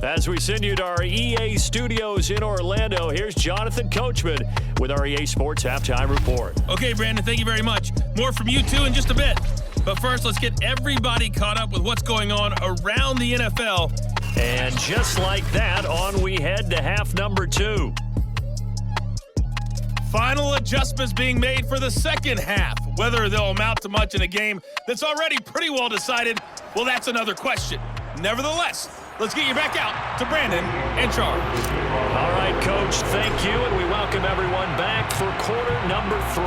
As we send you to our EA studios in Orlando, here's Jonathan Coachman with our EA Sports Halftime Report. Okay, Brandon, thank you very much. More from you two in just a bit. But first, let's get everybody caught up with what's going on around the NFL. And just like that, on we head to half number 2. Final adjustments being made for the second half. Whether they'll amount to much in a game that's already pretty well decided, well, that's another question. Nevertheless, let's get you back out to Brandon and Charles. All right, Coach, thank you, and we welcome everyone back for quarter number 3.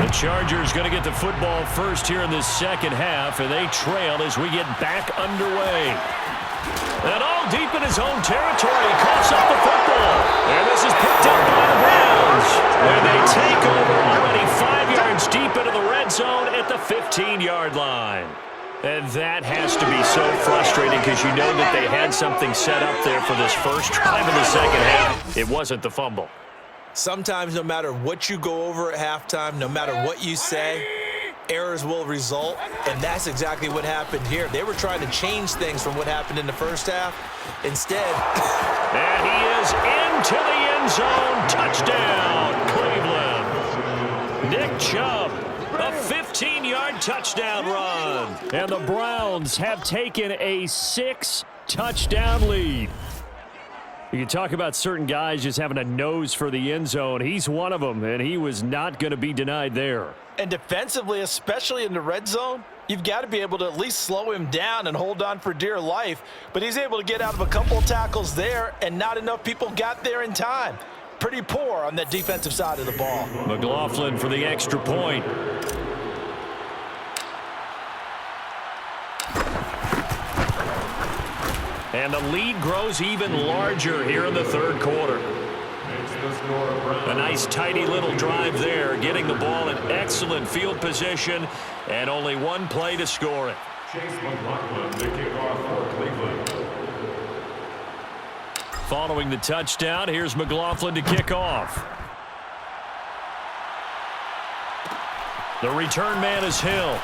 The Chargers going to get the football first here in this second half, and they trail as we get back underway. And all deep in his own territory, coughs up the football. And this is picked up by the Browns. And they take over already 5 yards deep into the red zone at the 15-yard line. And that has to be so frustrating because you know that they had something set up there for this first drive in the second half. It wasn't the fumble. Sometimes no matter what you go over at halftime, no matter what you say, errors will result, and that's exactly what happened here. They were trying to change things from what happened in the first half. Instead... And he is into the end zone. Touchdown, Cleveland. Nick Chubb. A 15-yard touchdown run. And the Browns have taken a 6-touchdown lead. You can talk about certain guys just having a nose for the end zone. He's one of them, and he was not going to be denied there. And defensively, especially in the red zone, you've got to be able to at least slow him down and hold on for dear life. But he's able to get out of a couple of tackles there, and not enough people got there in time. Pretty poor on that defensive side of the ball. McLaughlin for the extra point. And the lead grows even larger here in the third quarter. A nice tidy little drive there, getting the ball in excellent field position, and only one play to score it. Following the touchdown, here's McLaughlin to kick off. The return man is Hill.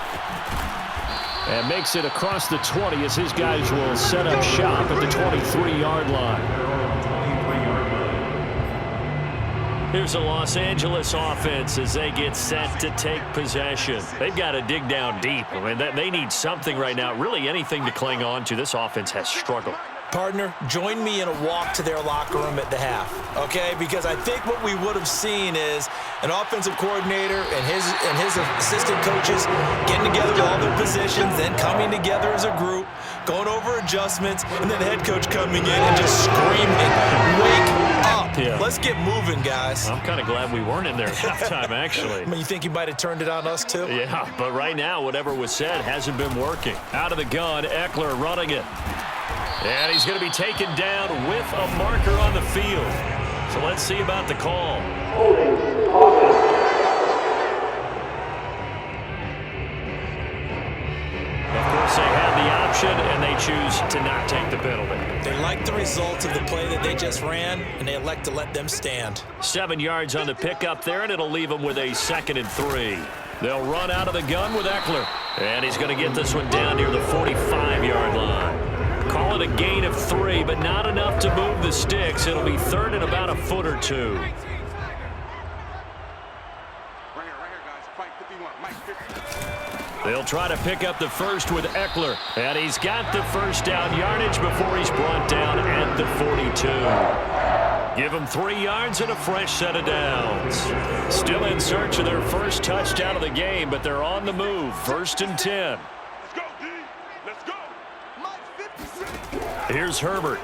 And makes it across the 20 as his guys will set up shop at the 23-yard line. Here's the Los Angeles offense as they get set to take possession. They've got to dig down deep. I mean, they need something right now, really anything to cling on to. This offense has struggled. Partner, join me in a walk to their locker room at the half, okay? Because I think what we would have seen is an offensive coordinator and his assistant coaches getting together all their positions, then coming together as a group, going over adjustments, and then the head coach coming in and just screaming, "Wake up! Yeah. Let's get moving, guys." I'm kind of glad we weren't in there at halftime, actually. I mean, you think he might have turned it on us, too? Yeah, but right now, whatever was said hasn't been working. Out of the gun, Eckler running it. And he's going to be taken down with a marker on the field. So let's see about the call. Of course, they had the option, and they choose to not take the penalty. They like the results of the play that they just ran, and they elect to let them stand. 7 yards on the pickup there, and it'll leave them with a 2nd and 3. They'll run out of the gun with Eckler. And he's going to get this one down near the 45-yard line. Call it a gain of 3, but not enough to move the sticks. It'll be 3rd and about a foot or 2. They'll try to pick up the first with Eckler. And he's got the first down yardage before he's brought down at the 42. Give him 3 yards and a fresh set of downs. Still in search of their first touchdown of the game, but they're on the move. 1st and 10. Here's Herbert.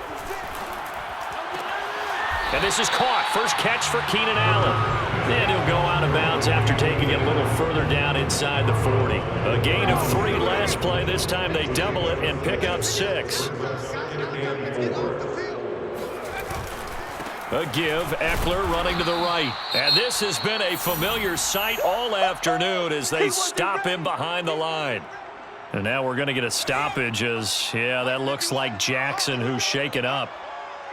And this is caught. First catch for Keenan Allen. And he'll go out of bounds after taking it a little further down inside the 40. A gain of 3 last play. This time they double it and pick up 6. A give. Eckler running to the right. And this has been a familiar sight all afternoon as they stop him behind the line. And now we're going to get a stoppage as, yeah, that looks like Jackson who's shaken up.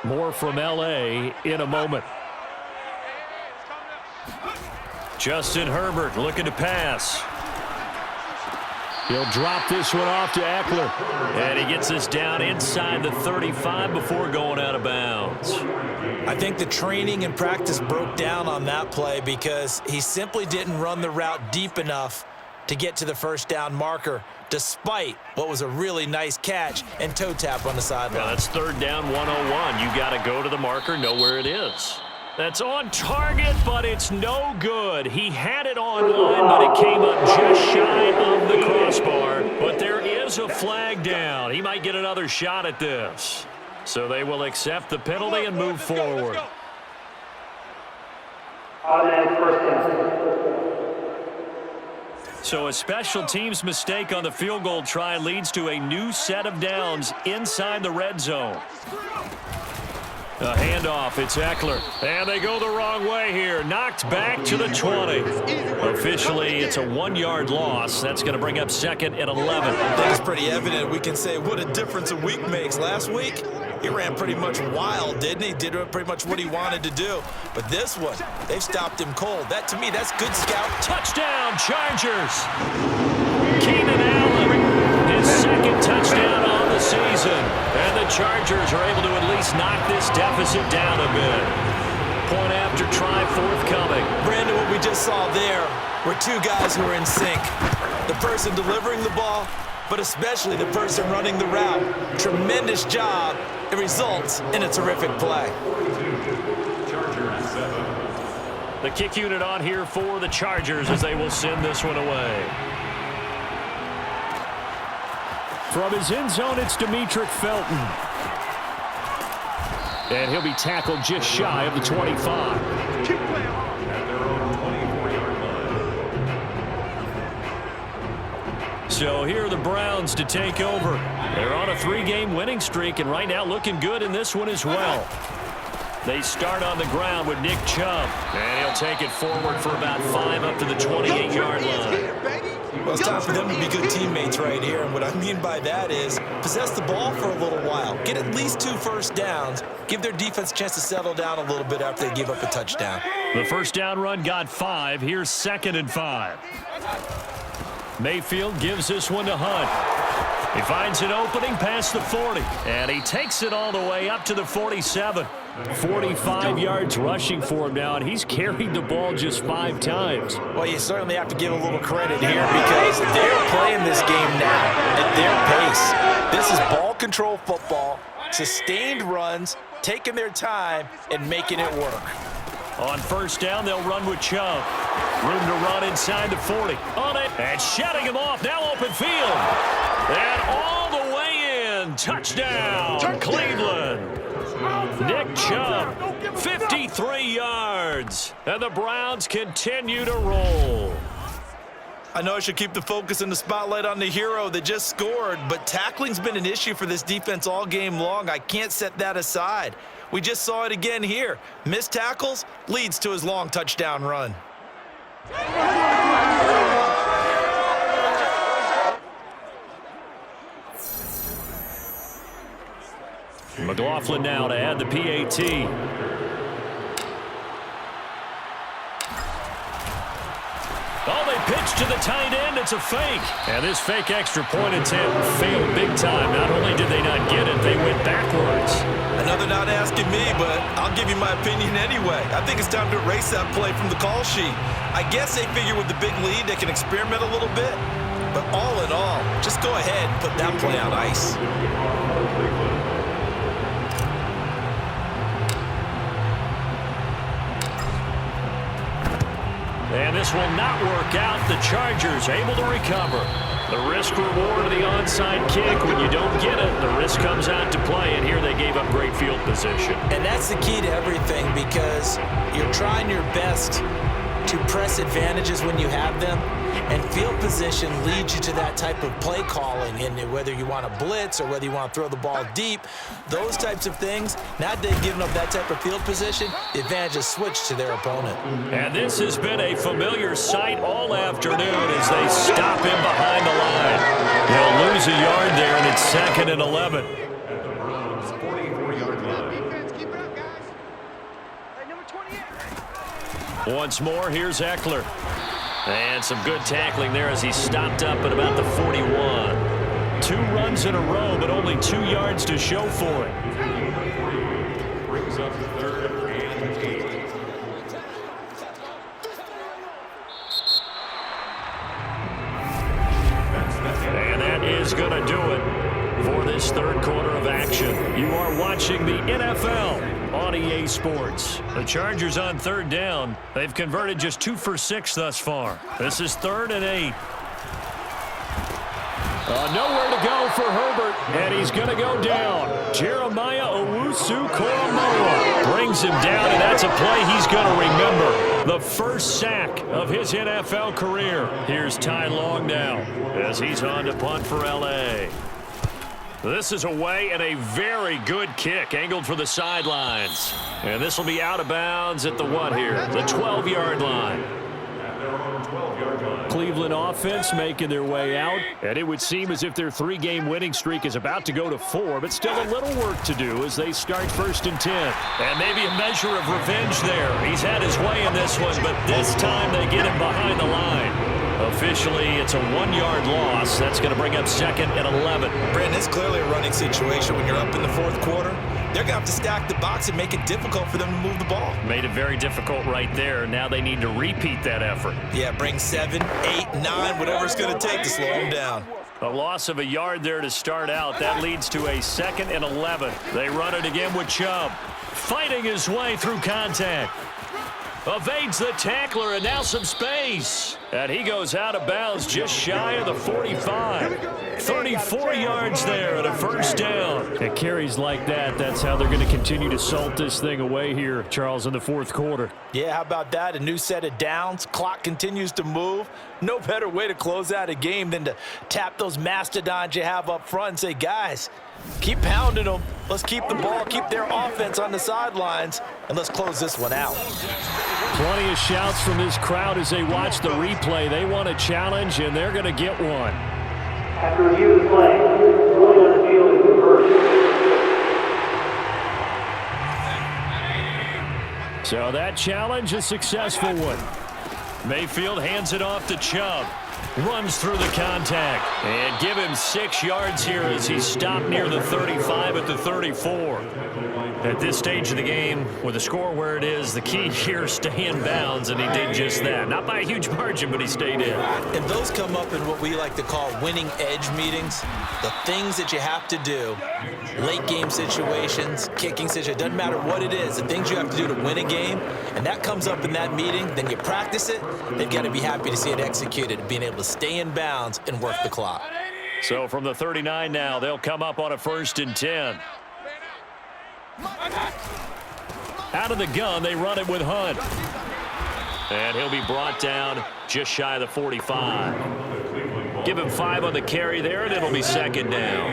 More from L.A. in a moment. Justin Herbert looking to pass. He'll drop this one off to Eckler. And he gets this down inside the 35 before going out of bounds. I think the training and practice broke down on that play because he simply didn't run the route deep enough to get to the first down marker, despite what was a really nice catch and toe tap on the sideline. Now that's third down 101. You got to go to the marker, know where it is. That's on target, but it's no good. He had it online, but it came up just shy of the crossbar. But there is a flag down. He might get another shot at this. So they will accept the penalty and move forward. So a special teams mistake on the field goal try leads to a new set of downs inside the red zone. A handoff, it's Eckler. And they go the wrong way here. Knocked back to the 20. Officially, it's a 1-yard loss. That's going to bring up second and 11. I think it's pretty evident. We can say what a difference a week makes. Last week, he ran pretty much wild, didn't he? Did pretty much what he wanted to do. But this one, they've stopped him cold. That, to me, that's good scout. Touchdown, Chargers. Keenan Allen, his second touchdown on the season. And the Chargers are able to at least knock this deficit down a bit. Point after try forthcoming. Brandon, what we just saw there were two guys who are in sync. The person delivering the ball, but especially the person running the route. Tremendous job. It results in a terrific play. The kick unit on here for the Chargers as they will send this one away. From his end zone, it's Demetric Felton. And he'll be tackled just shy of the 25. So here are the Browns to take over. They're on a 3-game winning streak, and right now looking good in this one as well. They start on the ground with Nick Chubb, and he'll take it forward for about 5 up to the 28-yard line. Well, it's time for them to be good teammates right here, and what I mean by that is possess the ball for a little while, get at least 2 first downs, give their defense a chance to settle down a little bit after they give up a touchdown. The first down run got 5. Here's 2nd and 5. Mayfield gives this one to Hunt. He finds an opening past the 40, and he takes it all the way up to the 47. 45 yards rushing for him now, and he's carried the ball just 5 times. Well, you certainly have to give a little credit here because they're playing this game now at their pace. This is ball control football, sustained runs, taking their time, and making it work. On first down, they'll run with Chubb. Room to run inside the 40. On it, and shutting him off. Now open field. And all the way in. Touchdown, Cleveland. Nick Chubb, 53 yards. And the Browns continue to roll. I know I should keep the focus and the spotlight on the hero that just scored, but tackling's been an issue for this defense all game long. I can't set that aside. We just saw it again here. Missed tackles leads to his long touchdown run. McLaughlin now to add the PAT. Oh, they pitch to the tight end. It's a fake. And this fake extra point attempt failed big time. Not only did they not get it, they went backwards. Another not asking me, but I'll give you my opinion anyway. I think it's time to erase that play from the call sheet. I guess they figure with the big lead they can experiment a little bit. But all in all, just go ahead and put that play on ice. And this will not work out. The Chargers able to recover. The risk reward of the onside kick. When you don't get it, the risk comes out to play. And here they gave up great field position. And that's the key to everything because you're trying your best to press advantages when you have them. And field position leads you to that type of play calling. And whether you want to blitz or whether you want to throw the ball deep, those types of things, now that they've given up that type of field position, the advantage is switched to their opponent. And this has been a familiar sight all afternoon as they stop him behind the line. They'll lose a yard there, and it's 2nd and 11. Once more, here's Eckler. And some good tackling there as he stopped up at about the 41. 2 runs in a row, but only 2 yards to show for it. Brings up 3rd and 8. And that is going to do it for this 3rd quarter of action. You are watching the NFL on EA Sports. The Chargers on 3rd down. They've converted just 2 for 6 thus far. This is 3rd and 8. Nowhere to go for Herbert, and he's going to go down. Jeremiah Owusu-Koramoah brings him down, and that's a play he's going to remember. The first sack of his NFL career. Here's Ty Long now as he's on to punt for L.A. This is away and a very good kick angled for the sidelines. And this will be out of bounds at the what here? The 12-yard line. Cleveland offense making their way out, and it would seem as if their 3-game winning streak is about to go to 4, but still a little work to do as they start 1st and 10. And maybe a measure of revenge there. He's had his way in this one, but this time they get him behind the line. Officially, it's a 1-yard loss. That's going to bring up 2nd and 11. Brandon, it's clearly a running situation. When you're up in the 4th quarter, they're going to have to stack the box and make it difficult for them to move the ball. Made it very difficult right there. Now they need to repeat that effort. Yeah, bring 7, 8, 9, whatever it's going to take to slow them down. A loss of a yard there to start out. That leads to a 2nd and 11. They run it again with Chubb. Fighting his way through contact. Evades the tackler, and now some space. And he goes out of bounds just shy of the 45. 34 yards there and a 1st down. At carries like that, that's how they're going to continue to salt this thing away here, Charles, in the 4th quarter. Yeah, how about that? A new set of downs. Clock continues to move. No better way to close out a game than to tap those mastodons you have up front and say, guys, keep pounding them. Let's keep the ball, keep their offense on the sidelines, and let's close this one out. Plenty of shouts from this crowd as they watch the replay. They want a challenge, and they're going to get one. After review of the play, going on the field is reversed. So that challenge, a successful one. Mayfield hands it off to Chubb. Runs through the contact. And give him 6 yards here as he's stopped near the 35 at the 34. At this stage of the game, with the score where it is, the key here is stay in bounds, and he did just that. Not by a huge margin, but he stayed in. And those come up in what we like to call winning edge meetings. The things that you have to do, late game situations, kicking situations, doesn't matter what it is, the things you have to do to win a game, and that comes up in that meeting, then you practice it, they've got to be happy to see it executed, being able to stay in bounds and work the clock. So from the 39 now, they'll come up on a 1st and 10. Out of the gun, they run it with Hunt. And he'll be brought down just shy of the 45. Give him 5 on the carry there, and it'll be 2nd down.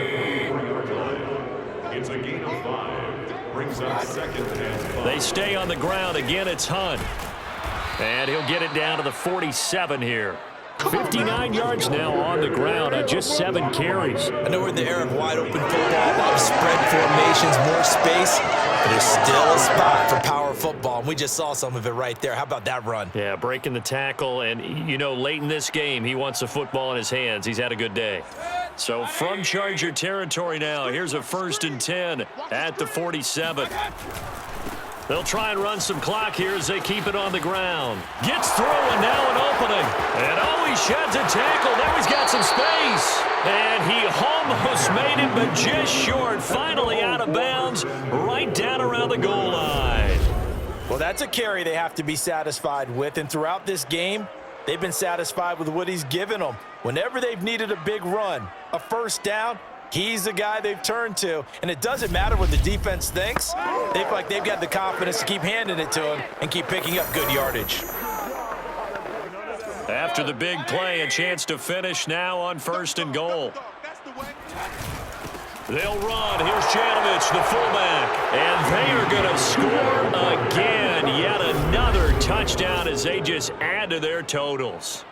It's a gain of 5. Brings up 2nd and 5. They stay on the ground. Again, it's Hunt. And he'll get it down to the 47 here. 59 yards now on the ground on just 7 carries. I know we're in the era of wide-open football, a lot of spread formations, more space, but there's still a spot for power football, and we just saw some of it right there. How about that run? Yeah, breaking the tackle, and, you know, late in this game, he wants the football in his hands. He's had a good day. So from Charger territory now, here's a 1st and 10 at the 47. They'll try and run some clock here as they keep it on the ground. Gets through, and now an opening. And he sheds a tackle. Now he's got some space. And he almost made it, but just short. Finally out of bounds, right down around the goal line. Well, that's a carry they have to be satisfied with. And throughout this game, they've been satisfied with what he's given them. Whenever they've needed a big run, a 1st down, he's the guy they've turned to, and it doesn't matter what the defense thinks. They feel like they've got the confidence to keep handing it to him and keep picking up good yardage. After the big play, a chance to finish now on 1st and goal. They'll run. Here's Janovich, the fullback, and they are going to score again. Yet another touchdown as they just add to their totals.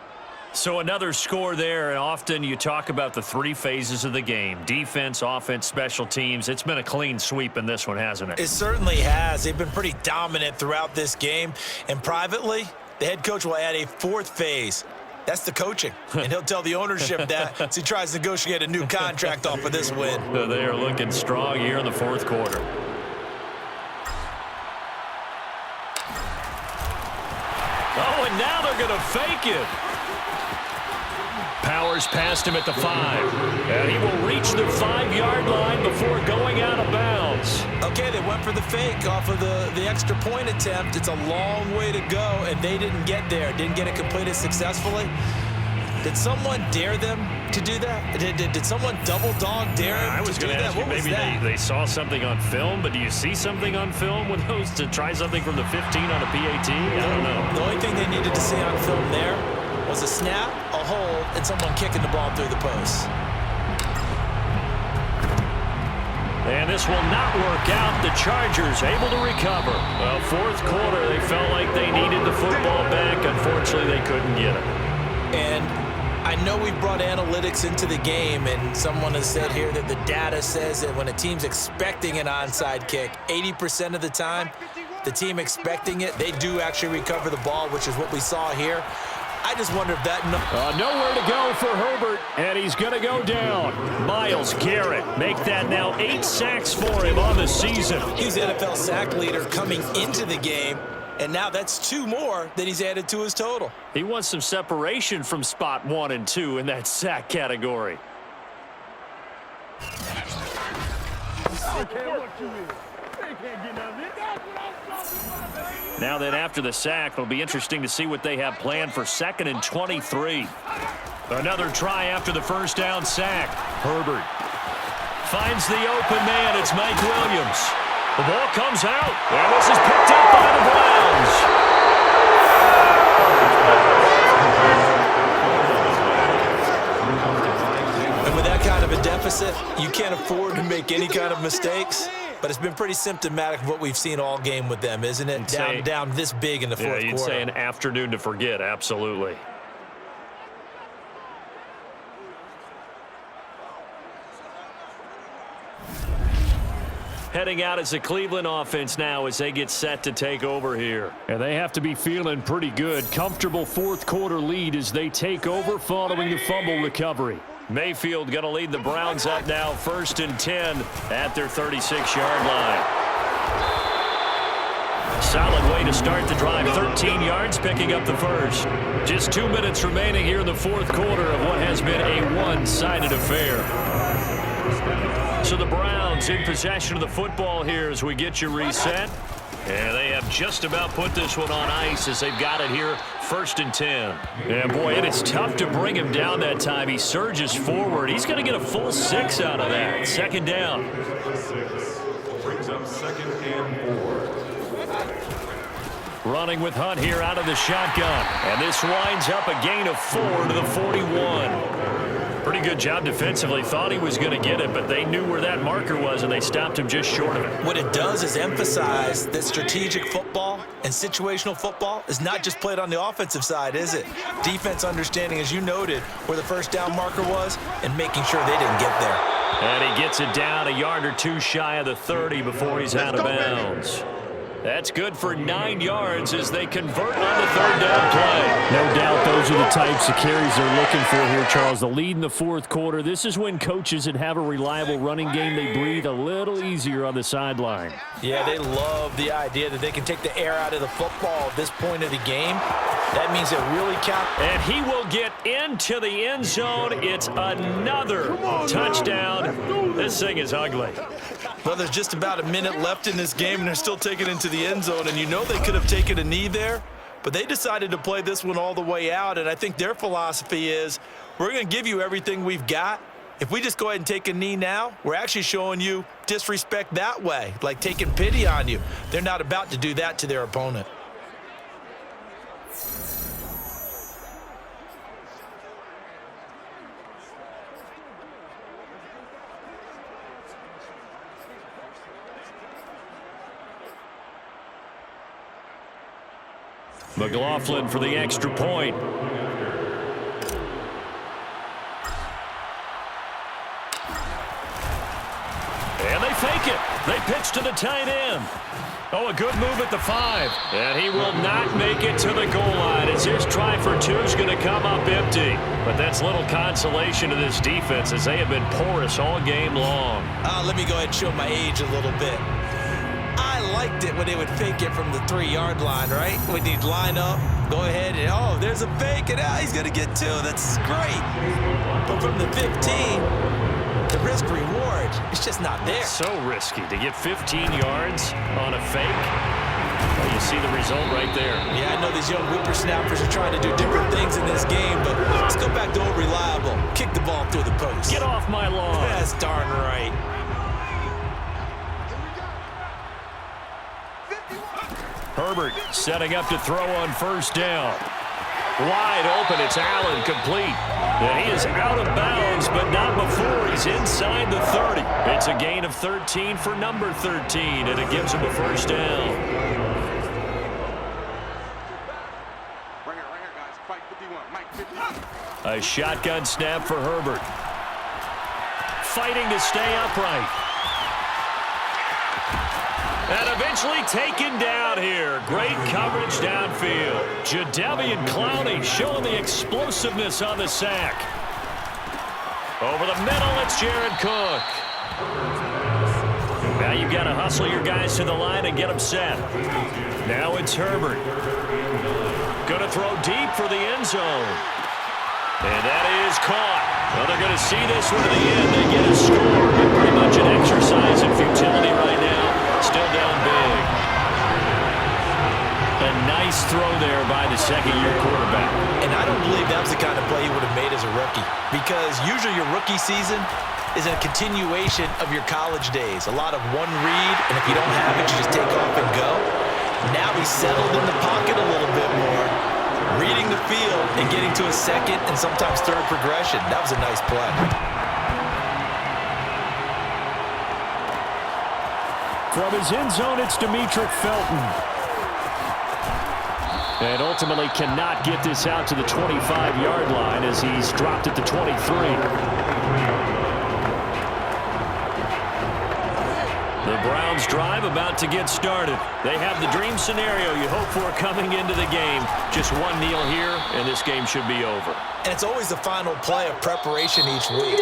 So another score there, and often you talk about the 3 phases of the game. Defense, offense, special teams. It's been a clean sweep in this one, hasn't it? It certainly has. They've been pretty dominant throughout this game. And privately, the head coach will add a fourth phase. That's the coaching. And he'll tell the ownership that as he tries to negotiate a new contract off of this win. They are looking strong here in the fourth quarter. Oh, and now they're going to fake it. Powers past him at the 5. And he will reach the 5-yard line before going out of bounds. Okay, they went for the fake off of the extra point attempt. It's a long way to go, and they didn't get there. Didn't get it completed successfully. Did someone dare them to do that? Did someone double dog dare them to do that? What was that? Maybe they saw something on film, but do you see something on film with those to try something from the 15 on a PAT? I don't know. The only thing they needed to see on film there was a snap, a hold, and someone kicking the ball through the post. And this will not work out. The Chargers able to recover. Well, fourth quarter, they felt like they needed the football back. Unfortunately, they couldn't get it. And I know we brought analytics into the game, and someone has said here that the data says that when a team's expecting an onside kick, 80% of the time, the team expecting it, they do actually recover the ball, which is what we saw here. I just wonder if that... Nowhere to go for Herbert, and he's going to go down. Myles Garrett, make that now 8 sacks for him on the season. He's the NFL sack leader coming into the game, and now that's 2 more that he's added to his total. He wants some separation from spot 1 and 2 in that sack category. Now then, after the sack, it'll be interesting to see what they have planned for 2nd and 23. Another try after the first down sack. Herbert finds the open man. It's Mike Williams. The ball comes out, and this is picked up by the Browns. And with that kind of a deficit, you can't afford to make any kind of mistakes. But it's been pretty symptomatic of what we've seen all game with them, isn't it? Down this big in the fourth quarter. Yeah, you'd say an afternoon to forget, absolutely. Heading out as the Cleveland offense now as they get set to take over here. And they have to be feeling pretty good. Comfortable fourth quarter lead as they take over following the fumble recovery. Mayfield going to lead the Browns up now, 1st and 10 at their 36-yard line. Solid way to start the drive. 13 yards, picking up the first. Just 2 minutes remaining here in the fourth quarter of what has been a one-sided affair. So the Browns in possession of the football here as we get you reset. And they have just about put this one on ice as they've got it here, 1st and 10. And boy, it is tough to bring him down that time. He surges forward. He's going to get a full 6 out of that. 2nd down. 6 brings up 2nd and 4. Running with Hunt here out of the shotgun. And this winds up a gain of 4 to the 41. Pretty good job defensively. Thought he was going to get it, but they knew where that marker was, and they stopped him just short of it. What it does is emphasize that strategic football and situational football is not just played on the offensive side, is it? Defense understanding, as you noted, where the first down marker was and making sure they didn't get there. And he gets it down a yard or 2 shy of the 30 before he's out of bounds. That's good for 9 yards as they convert on the 3rd down play. No doubt those are the types of carries they're looking for here, Charles. The lead in the fourth quarter. This is when coaches that have a reliable running game, they breathe a little easier on the sideline. Yeah, they love the idea that they can take the air out of the football at this point of the game. That means it really counts. And he will get into the end zone. It's another touchdown. This thing is ugly. Well, there's just about a minute left in this game, and they're still taking it into the end zone. And you know they could have taken a knee there, but they decided to play this one all the way out. And I think their philosophy is, we're going to give you everything we've got. If we just go ahead and take a knee now, we're actually showing you disrespect that way, like taking pity on you. They're not about to do that to their opponent. McLaughlin for the extra point. And they fake it. They pitch pitch to the tight end. Oh, a good move at the 5. And he will not make it to the goal line as his try for 2 is going to come up empty. But that's little consolation to this defense as they have been porous all game long. Let me go ahead and show my age a little bit. I liked it when they would fake it from the 3-yard line, right? When you'd line up, go ahead and, oh, there's a fake, and he's going to get 2. That's great. But from the 15, the risk-reward, it's just not there. So risky to get 15 yards on a fake. Well, you see the result right there. Yeah, I know these young whippersnappers are trying to do different things in this game, but let's go back to old reliable. Kick the ball through the post. Get off my lawn. That's darn right. Herbert setting up to throw on first down. Wide open, it's Allen, complete. And he is out of bounds, but not before he's inside the 30. It's a gain of 13 for number 13, and it gives him a first down. Right here, guys. Fight 51. Mike 51. A shotgun snap for Herbert. Fighting to stay upright. And eventually taken down here. Great coverage downfield. Jadeveon Clowney showing the explosiveness on the sack. Over the middle, it's Jared Cook. Now you've got to hustle your guys to the line and get them set. Now it's Herbert. Going to throw deep for the end zone. And that is caught. Well, they're going to see this one to the end. They get a score. Pretty much an exercise in futility right now. Still down big. A nice throw there by the second-year quarterback. And I don't believe that was the kind of play he would have made as a rookie, because usually your rookie season is a continuation of your college days. A lot of one read, and if you don't have it, you just take off and go. Now he's settled in the pocket a little bit more, reading the field and getting to a second and sometimes third progression. That was a nice play. From his end zone, it's Demetric Felton. And ultimately cannot get this out to the 25-yard line as he's dropped at the 23. The Browns drive about to get started. They have the dream scenario you hope for coming into the game. Just one kneel here, and this game should be over. And it's always the final play of preparation each week.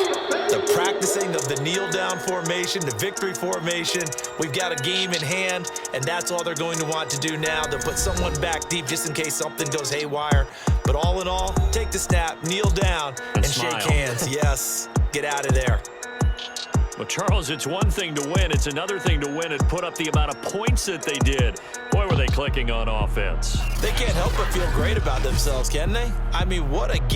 The practicing of the kneel-down formation, the victory formation. We've got a game in hand, and that's all they're going to want to do now. They'll put someone back deep just in case something goes haywire. But all in all, take the snap, kneel down, and shake hands. Yes, get out of there. Well, Charles, it's one thing to win. It's another thing to win and put up the amount of points that they did. Boy, were they clicking on offense. They can't help but feel great about themselves, can they? I mean, what a game.